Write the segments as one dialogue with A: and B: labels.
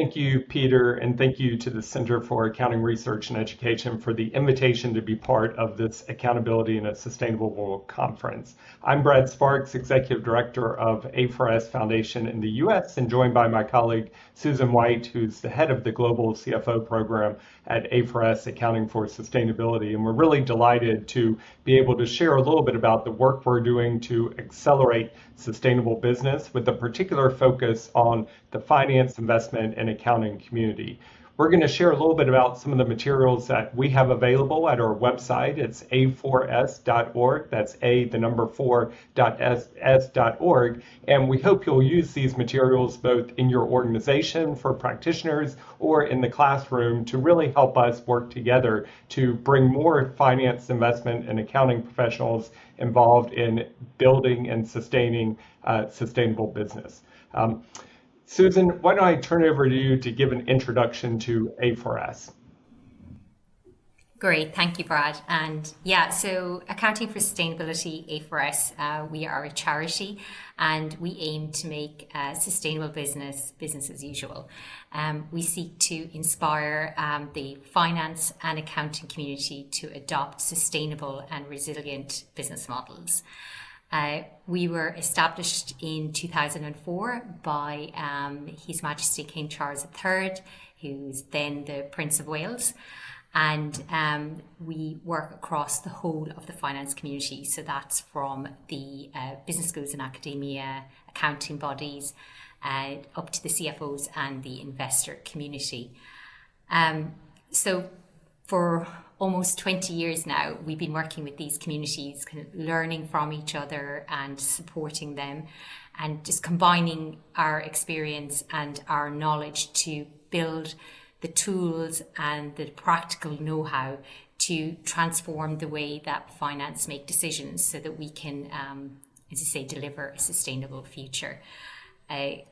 A: thank you, Peter, and thank you to the Center for Accounting Research and Education for the invitation to be part of this Accountability in a Sustainable World conference. I'm Brad Sparks, Executive Director of A4S Foundation in the U.S., and joined by my colleague Susan Whyte, who's the head of the Global CFO program at A4S Accounting for Sustainability. And we're really delighted to be able to share a little bit about the work we're doing to accelerate sustainable business with a particular focus on the finance, investment, and accounting community. We're going to share a little bit about some of the materials that we have available at our website. It's a4s.org. That's A, the number 4.s.org. And we hope you'll use these materials both in your organization for practitioners or in the classroom to really help us work together to bring more finance, investment, and accounting professionals involved in building and sustaining sustainable business. Susan, why don't I turn it over to you to give an introduction to A4S?
B: Great, thank you, Brad. And yeah, so Accounting for Sustainability, A4S, we are a charity and we aim to make sustainable business as usual. We seek to inspire the finance and accounting community to adopt sustainable and resilient business models. We were established in 2004 by His Majesty King Charles III, who's then the Prince of Wales. And we work across the whole of the finance community. So that's from the business schools and academia, accounting bodies, up to the CFOs and the investor community. So for almost 20 years now, we've been working with these communities, kind of learning from each other and supporting them, and just combining our experience and our knowledge to build the tools and the practical know-how to transform the way that finance make decisions so that we can, as I say, deliver a sustainable future.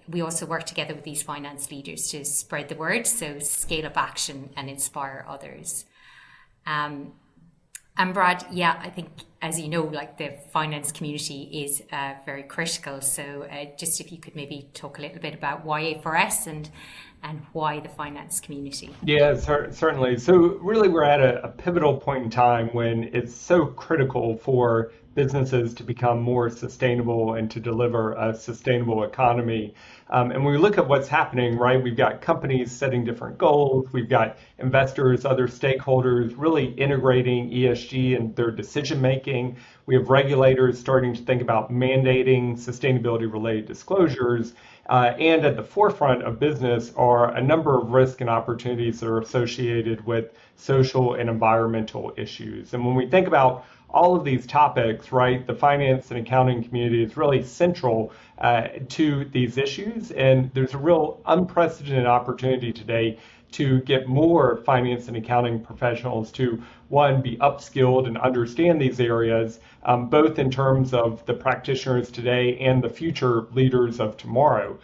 B: We also work together with these finance leaders to spread the word, so scale up action and inspire others. And Brad, yeah, I think, as you know, like the finance community is very critical. So just if you could maybe talk a little bit about why A4S and why the finance community.
A: Yeah, certainly. So really we're at a pivotal point in time when it's so critical for businesses to become more sustainable and to deliver a sustainable economy. And when we look at what's happening, right, we've got companies setting different goals, we've got investors, other stakeholders really integrating ESG in their decision making. We have regulators starting to think about mandating sustainability related disclosures. And at the forefront of business are a number of risks and opportunities that are associated with social and environmental issues. And when we think about all of these topics, right, the finance and accounting community is really central to these issues. And there's a real unprecedented opportunity today to get more finance and accounting professionals to, one, be upskilled and understand these areas, both in terms of the practitioners today and the future leaders of tomorrow.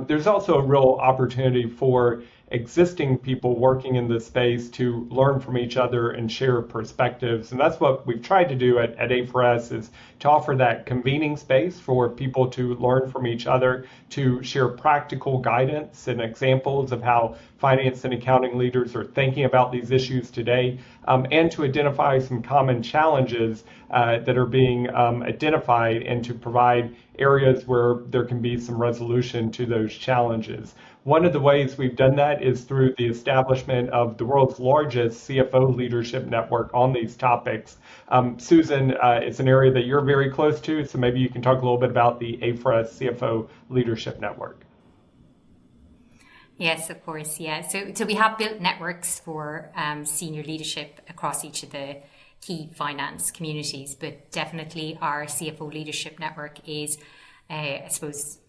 A: There's also a real opportunity for existing people working in this space to learn from each other and share perspectives. And that's what we've tried to do at A4S, is to offer that convening space for people to learn from each other, to share practical guidance and examples of how finance and accounting leaders are thinking about these issues today, and to identify some common challenges that are being identified and to provide areas where there can be some resolution to those challenges. One of the ways we've done that is through the establishment of the world's largest CFO Leadership Network on these topics. Susan, it's an area that you're very close to, so maybe you can talk a little bit about the A4S CFO Leadership Network.
B: Yes, of course. Yeah. So we have built networks for senior leadership across each of the key finance communities, but definitely our CFO Leadership Network is, I suppose,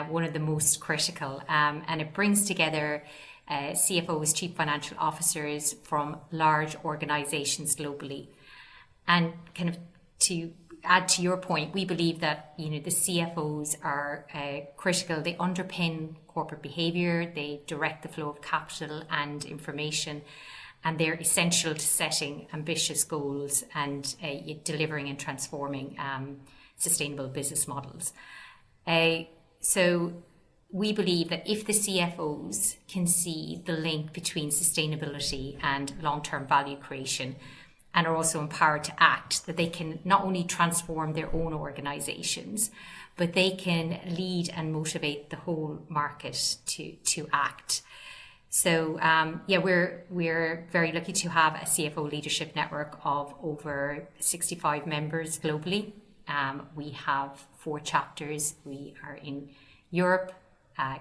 B: one of the most critical, and it brings together CFOs, chief financial officers from large organizations globally. And kind of to add to your point, we believe that, you know, the CFOs are critical. They underpin corporate behavior, they direct the flow of capital and information, and they're essential to setting ambitious goals and delivering and transforming sustainable business models. So we believe that if the CFOs can see the link between sustainability and long-term value creation and are also empowered to act, that they can not only transform their own organizations, but they can lead and motivate the whole market to act. So we're very lucky to have a CFO Leadership Network of over 65 members globally. We have 4 chapters. We are in Europe,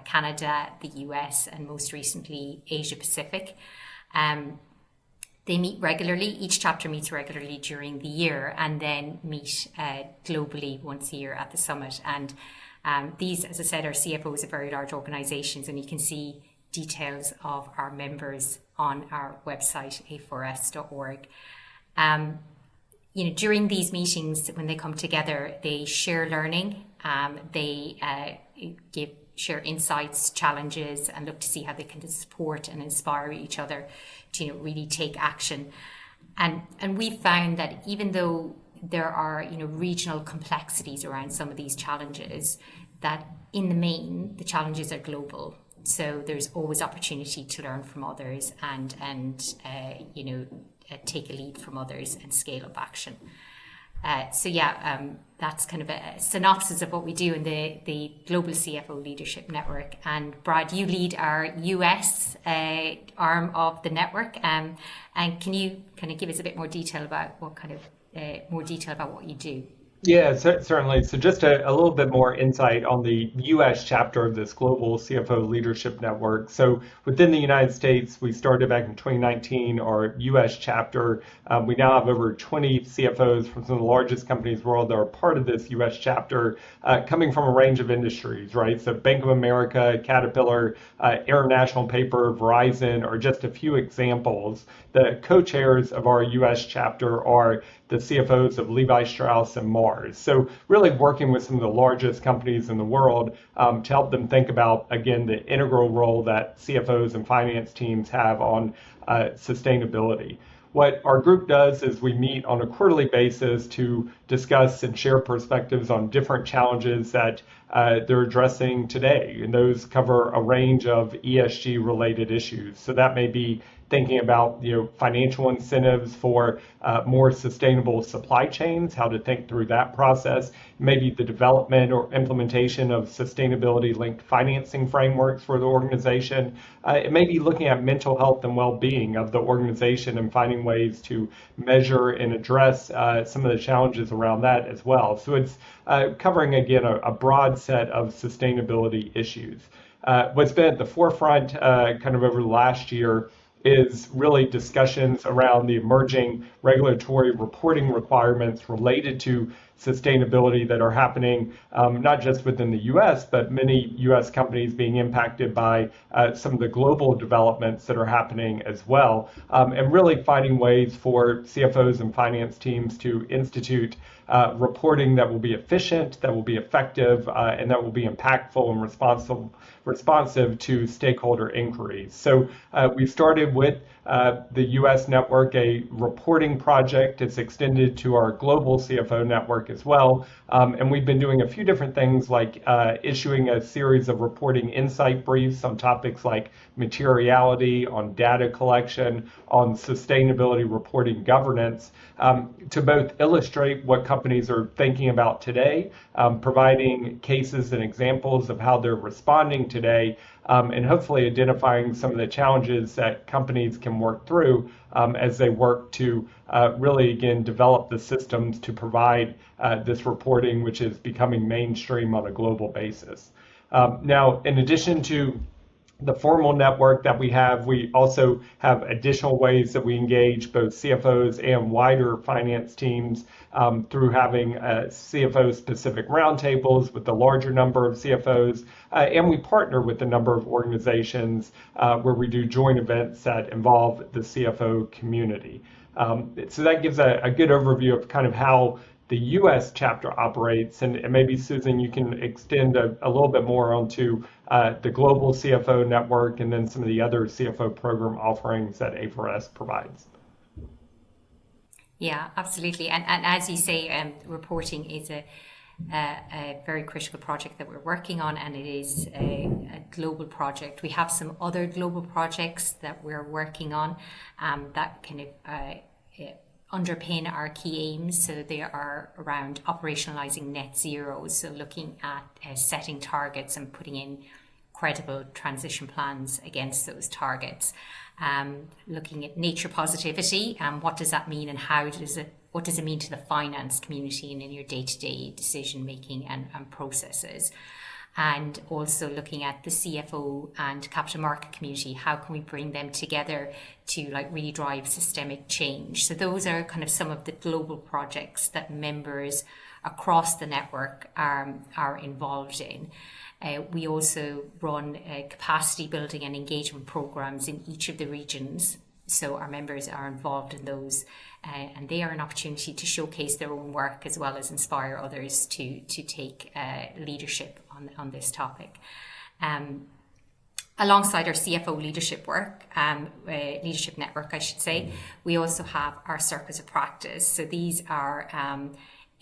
B: Canada, the US, and most recently Asia Pacific. They meet regularly. Each chapter meets regularly during the year and then meet globally once a year at the summit. And these, as I said, are CFOs of very large organizations, and you can see details of our members on our website, A4S.org. During these meetings, when they come together, they share learning, they share insights, challenges, and look to see how they can support and inspire each other to really take action. And we found that even though there are regional complexities around some of these challenges, that in the main the challenges are global. So there's always opportunity to learn from others and take a lead from others and scale up action. That's kind of a synopsis of what we do in the Global CFO Leadership Network. And Brad, you lead our US arm of the network. And can you kind of give us a bit more detail about what you do?
A: Yeah, certainly. So just a little bit more insight on the U.S. chapter of this Global CFO Leadership Network. So within the United States, we started back in 2019, our U.S. chapter. We now have over 20 CFOs from some of the largest companies in the world that are part of this U.S. chapter, coming from a range of industries, right? So Bank of America, Caterpillar, International Paper, Verizon are just a few examples. The co-chairs of our U.S. chapter are the CFOs of Levi Strauss and Mars. So really working with some of the largest companies in the world to help them think about, again, the integral role that CFOs and finance teams have on sustainability. What our group does is we meet on a quarterly basis to discuss and share perspectives on different challenges that they're addressing today. And those cover a range of ESG related issues. So that may be thinking about financial incentives for more sustainable supply chains, how to think through that process, maybe the development or implementation of sustainability linked financing frameworks for the organization. It may be looking at mental health and well-being of the organization and finding ways to measure and address some of the challenges around that as well. So it's covering, again, a broad set of sustainability issues. What's been at the forefront kind of over the last year is really discussions around the emerging regulatory reporting requirements related to sustainability that are happening not just within the US, but many US companies being impacted by some of the global developments that are happening as well, and really finding ways for CFOs and finance teams to institute reporting that will be efficient, that will be effective, and that will be impactful and responsive to stakeholder inquiries. So we started with the U.S. network, a reporting project. It's extended to our global CFO network as well. And we've been doing a few different things like issuing a series of reporting insight briefs on topics like materiality, on data collection, on sustainability reporting governance, to both illustrate what companies are thinking about today, providing cases and examples of how they're responding today, and hopefully identifying some of the challenges that companies can work through as they work to really, again, develop the systems to provide this reporting, which is becoming mainstream on a global basis. Now, in addition to the formal network that we also have additional ways that we engage both CFOs and wider finance teams through having CFO-specific roundtables with the larger number of CFOs, and we partner with a number of organizations where we do joint events that involve the CFO community. So that gives a good overview of kind of how the U.S. chapter operates, and maybe Susan, you can extend a little bit more onto the global CFO network and then some of the other CFO program offerings that A4S provides.
B: Yeah, absolutely. And as you say, reporting is a very critical project that we're working on, and it is a global project. We have some other global projects that we're working on that kind of underpin our key aims. So they are around operationalizing net zero, so looking at setting targets and putting in credible transition plans against those targets. Looking at nature positivity, what does that mean, and what does it mean to the finance community and in your day-to-day decision making and processes? And also looking at the CFO and capital market community, how can we bring them together to really drive systemic change? So those are kind of some of the global projects that members across the network are involved in. We also run capacity building and engagement programs in each of the regions. So our members are involved in those, and they are an opportunity to showcase their own work as well as inspire others to take leadership on this topic. Alongside our CFO leadership leadership network, I should say, we also have our circles of practice. So these are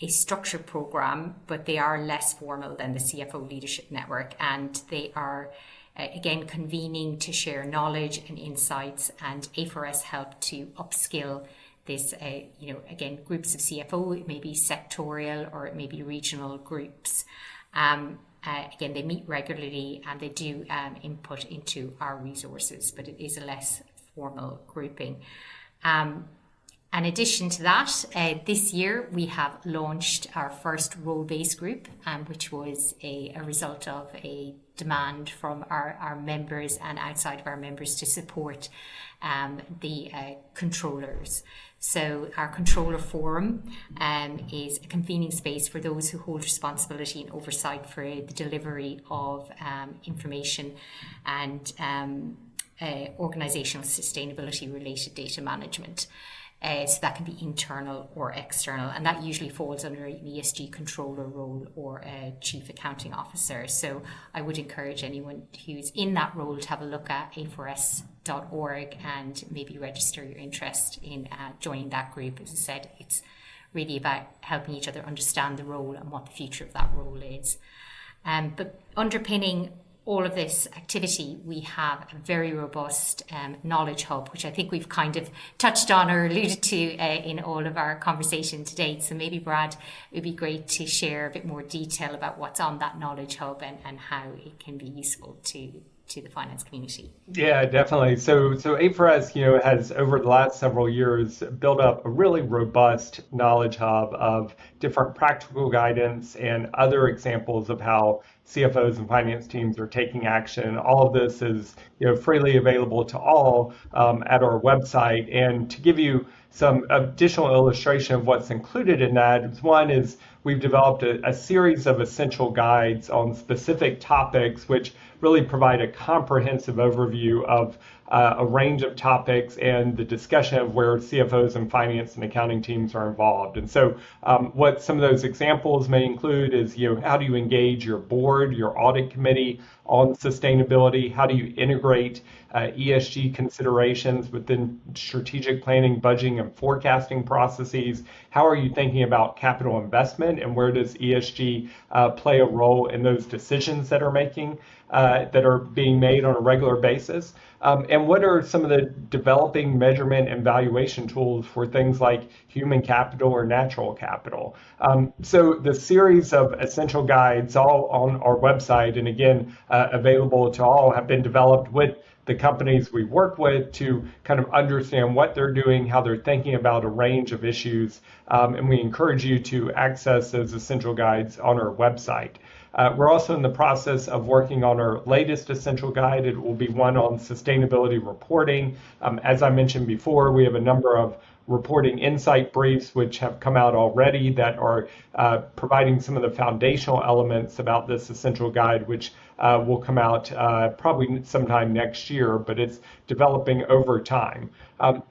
B: a structured program, but they are less formal than the CFO Leadership Network, and they are again convening to share knowledge and insights, and A4S help to upskill this again, groups of CFO. It may be sectorial or it may be regional groups. Again, they meet regularly and they do input into our resources, but it is a less formal grouping. In addition to that, this year we have launched our first role-based group, which was a result of a demand from our members and outside of our members to support the controllers. So our controller forum is a convening space for those who hold responsibility and oversight for the delivery of information and organizational sustainability related data management. So that can be internal or external, and that usually falls under an ESG controller role or a chief accounting officer. So I would encourage anyone who's in that role to have a look at A4S.org and maybe register your interest in joining that group. As I said, it's really about helping each other understand the role and what the future of that role is. But underpinning all of this activity, we have a very robust knowledge hub, which I think we've kind of touched on or alluded to in all of our conversation to date. So maybe, Brad, it would be great to share a bit more detail about what's on that knowledge hub and how it can be useful to the finance community.
A: Yeah, definitely. So A4S, has over the last several years built up a really robust knowledge hub of different practical guidance and other examples of how CFOs and finance teams are taking action. All of this is, freely available to all at our website. And to give you some additional illustration of what's included in that, one is we've developed a series of essential guides on specific topics, which really provide a comprehensive overview of a range of topics and the discussion of where CFOs and finance and accounting teams are involved. And so what some of those examples may include is, how do you engage your board, your audit committee on sustainability? How do you integrate ESG considerations within strategic planning, budgeting, and forecasting processes? How are you thinking about capital investment, and where does ESG play a role in those decisions that are being made on a regular basis? And what are some of the developing measurement and valuation tools for things like human capital or natural capital? So the series of essential guides all on our website, and again, available to all, have been developed with the companies we work with to kind of understand what they're doing, how they're thinking about a range of issues. And we encourage you to access those essential guides on our website. We're also in the process of working on our latest essential guide. It will be one on sustainability reporting. As I mentioned before, we have a number of reporting insight briefs which have come out already that are providing some of the foundational elements about this essential guide, which will come out probably sometime next year, but it's developing over time.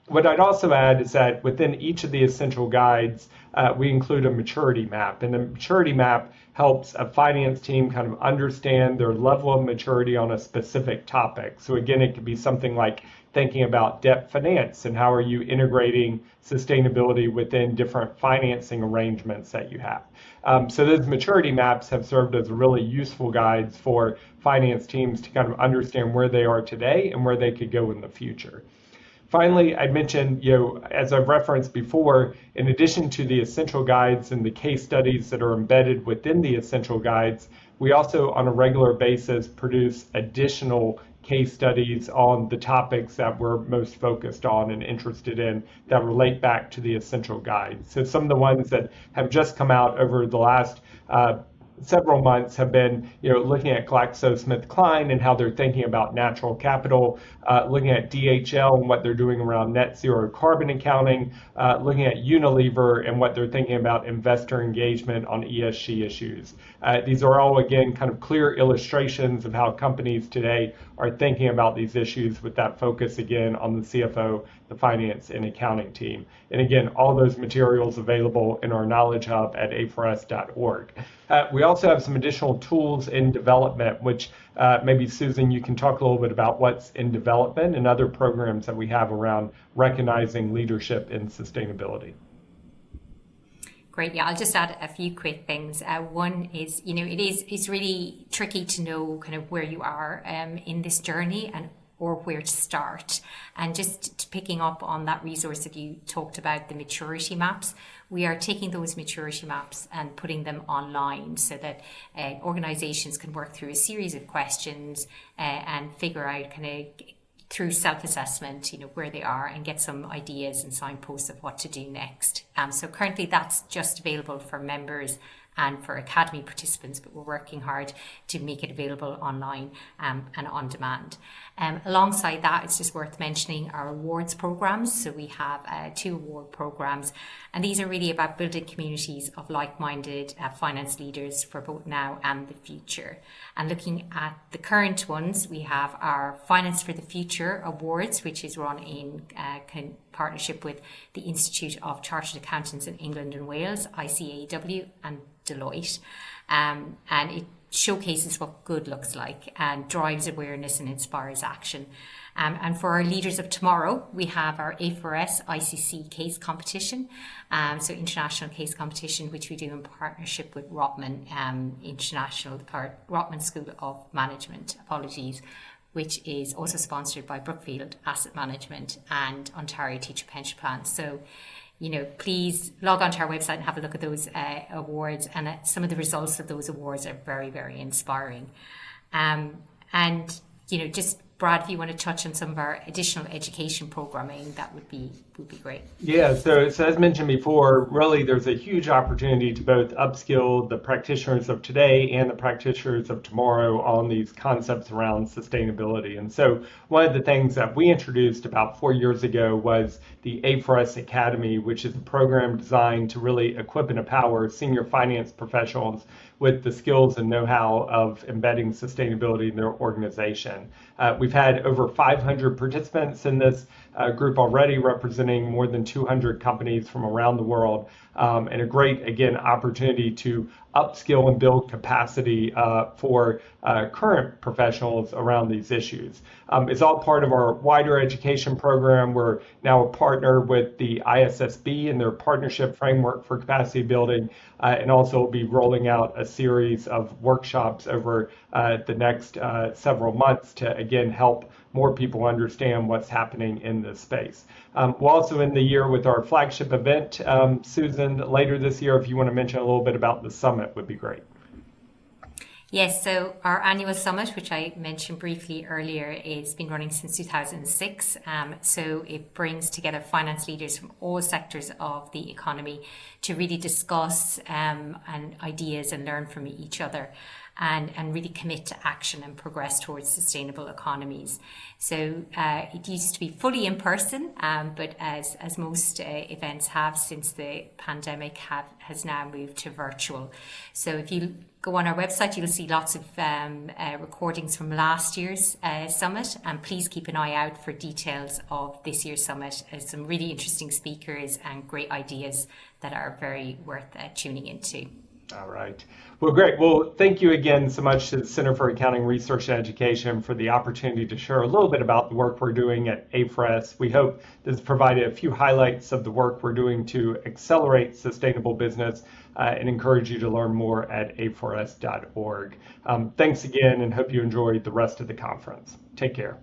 A: What I'd also add is that within each of the essential guides, we include a maturity map, and the maturity map helps a finance team kind of understand their level of maturity on a specific topic. So again, it could be something like thinking about debt finance and how are you integrating sustainability within different financing arrangements that you have. So those maturity maps have served as really useful guides for finance teams to kind of understand where they are today and where they could go in the future. Finally, I'd mentioned, as I've referenced before, in addition to the essential guides and the case studies that are embedded within the essential guides, we also on a regular basis produce additional case studies on the topics that we're most focused on and interested in that relate back to the essential guides. So some of the ones that have just come out over the last several months have been, looking at GlaxoSmithKline and how they're thinking about natural capital, looking at DHL and what they're doing around net zero carbon accounting, looking at Unilever and what they're thinking about investor engagement on ESG issues. These are all, again, kind of clear illustrations of how companies today are thinking about these issues with that focus, again, on the CFO, the finance, and accounting team. And again, all those materials available in our Knowledge Hub at A4S.org. We also have some additional tools in development, which maybe, Susan, you can talk a little bit about what's in development and other programs that we have around recognizing leadership in sustainability.
B: Great. Yeah, I'll just add a few quick things. One is, it's really tricky to know kind of where you are in this journey or where to start. And just picking up on that resource that you talked about, the maturity maps, we are taking those maturity maps and putting them online so that organizations can work through a series of questions and figure out kind of through self-assessment, where they are and get some ideas and signposts of what to do next. So currently that's just available for members and for Academy participants, but we're working hard to make it available online and on demand. Alongside that, it's just worth mentioning our awards programs. So we have 2 award programs, and these are really about building communities of like-minded finance leaders for both now and the future. And looking at the current ones, we have our Finance for the Future Awards, which is run in partnership with the Institute of Chartered Accountants in England and Wales, ICAEW, and Deloitte. And it showcases what good looks like and drives awareness and inspires action. And for our leaders of tomorrow, we have our A4S ICC case competition, so international case competition, which we do in partnership with Rotman Rotman School of Management, which is also sponsored by Brookfield Asset Management and Ontario Teacher Pension Plan. So, please log onto our website and have a look at those awards. And some of the results of those awards are very, very inspiring. And, just Brad, if you want to touch on some of our additional education programming, that would be great.
A: Yeah, so as mentioned before, really there's a huge opportunity to both upskill the practitioners of today and the practitioners of tomorrow on these concepts around sustainability. And so one of the things that we introduced about 4 years ago was the A4S Academy, which is a program designed to really equip and empower senior finance professionals with the skills and know-how of embedding sustainability in their organization. We've had over 500 participants in this group already, representing more than 200 companies from around the world, and a great, again, opportunity to upskill and build capacity for current professionals around these issues. It's all part of our wider education program. We're now a partner with the ISSB and their partnership framework for capacity building, and also will be rolling out a series of workshops over the next several months to, again, help more people understand what's happening in this space. We'll also end the year with our flagship event, Susan, later this year. If you want to mention a little bit about the summit, would be great.
B: Yes, so our annual summit, which I mentioned briefly earlier, has been running since 2006. So it brings together finance leaders from all sectors of the economy to really discuss and ideas and learn from each other. And really commit to action and progress towards sustainable economies. So it used to be fully in person, but as most events have since the pandemic has now moved to virtual. So if you go on our website, you'll see lots of recordings from last year's summit, and please keep an eye out for details of this year's summit. Some really interesting speakers and great ideas that are very worth tuning into.
A: All right. Well, great. Well, thank you again so much to the Center for Accounting Research and Education for the opportunity to share a little bit about the work we're doing at A4S. We hope this has provided a few highlights of the work we're doing to accelerate sustainable business and encourage you to learn more at a4s.org. Thanks again and hope you enjoyed the rest of the conference. Take care.